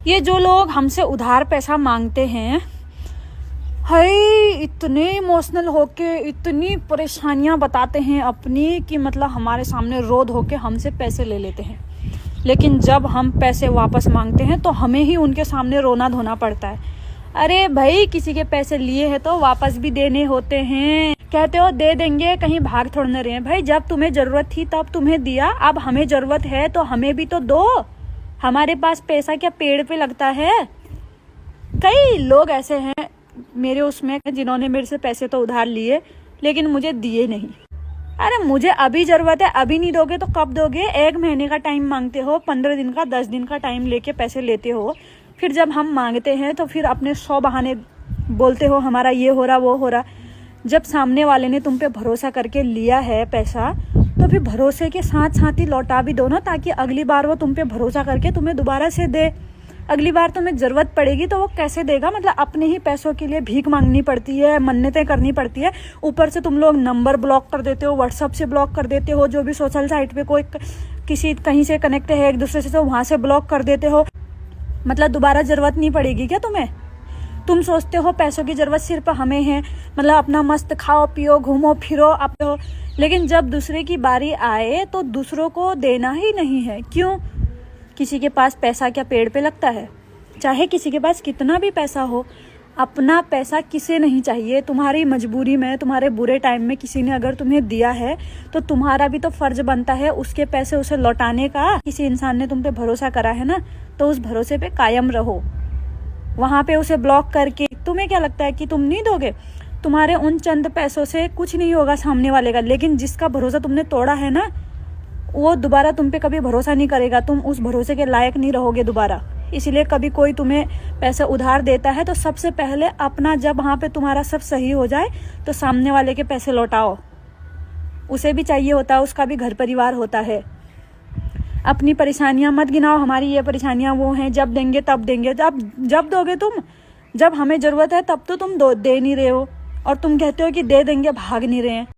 ये जो लोग हमसे उधार पैसा मांगते हैं, हाय इतने इमोशनल होके इतनी परेशानियां बताते हैं अपनी कि मतलब हमारे सामने रो धो के हमसे पैसे ले लेते हैं। लेकिन जब हम पैसे वापस मांगते हैं तो हमें ही उनके सामने रोना धोना पड़ता है। अरे भाई, किसी के पैसे लिए हैं तो वापस भी देने होते हैं। कहते हो दे देंगे, कहीं भाग थोड़ न रहे हैं। भाई, जब तुम्हें जरूरत थी तब तुम्हें दिया, अब हमें जरूरत है तो हमें भी तो दो। हमारे पास पैसा क्या पेड़ पे लगता है? कई लोग ऐसे हैं मेरे उसमें जिन्होंने मेरे से पैसे तो उधार लिए लेकिन मुझे दिए नहीं। अरे मुझे अभी जरूरत है, अभी नहीं दोगे तो कब दोगे? 1 महीने का टाइम मांगते हो, 15 दिन का, 10 दिन का टाइम लेके पैसे लेते हो। फिर जब हम मांगते हैं तो फिर अपने 100 बहाने बोलते हो, हमारा ये हो रहा वो हो रहा। जब सामने वाले ने तुम पे भरोसा करके लिया है पैसा, तो फिर भरोसे के साथ साथ ही लौटा भी दो ना, ताकि अगली बार वो तुम पे भरोसा करके तुम्हें दोबारा से दे। अगली बार तुम्हें जरूरत पड़ेगी तो वो कैसे देगा? मतलब अपने ही पैसों के लिए भीख मांगनी पड़ती है, मन्नतें करनी पड़ती है। ऊपर से तुम लोग नंबर ब्लॉक कर देते हो, व्हाट्सएप से ब्लॉक कर देते हो, जो भी सोशल साइट पे कोई किसी कहीं से कनेक्ट है एक दूसरे से तो वहां से ब्लॉक कर देते हो। मतलब दोबारा जरूरत नहीं पड़ेगी क्या तुम्हें? तुम सोचते हो पैसों की जरूरत सिर्फ हमें है, मतलब अपना मस्त खाओ पियो घूमो फिरो आप हो। लेकिन जब दूसरे की बारी आए तो दूसरों को देना ही नहीं है। क्यों? किसी के पास पैसा क्या पेड़ पे लगता है? चाहे किसी के पास कितना भी पैसा हो, अपना पैसा किसे नहीं चाहिए। तुम्हारी मजबूरी में, तुम्हारे बुरे टाइम में किसी ने अगर तुम्हें दिया है तो तुम्हारा भी तो फर्ज बनता है उसके पैसे उसे लौटाने का। किसी इंसान ने तुम पे भरोसा करा है ना, तो उस भरोसे पे कायम रहो। वहां पे उसे ब्लॉक करके तुम्हें क्या लगता है कि तुम नहीं दोगे? तुम्हारे उन चंद पैसों से कुछ नहीं होगा सामने वाले का, लेकिन जिसका भरोसा तुमने तोड़ा है ना, वो दोबारा तुम पे कभी भरोसा नहीं करेगा। तुम उस भरोसे के लायक नहीं रहोगे दोबारा। इसलिए कभी कोई तुम्हें पैसे उधार देता है तो सबसे पहले अपना, जब वहां पे तुम्हारा सब सही हो जाए तो सामने वाले के पैसे लौटाओ। उसे भी चाहिए होता है, उसका भी घर परिवार होता है। अपनी परेशानियां मत गिनाओ, हमारी ये परेशानियां वो हैं, जब देंगे तब देंगे। जब दोगे तुम? जब हमें जरूरत है तब तो तुम दे नहीं रहे हो, और तुम कहते हो कि दे देंगे, भाग नहीं रहे हैं।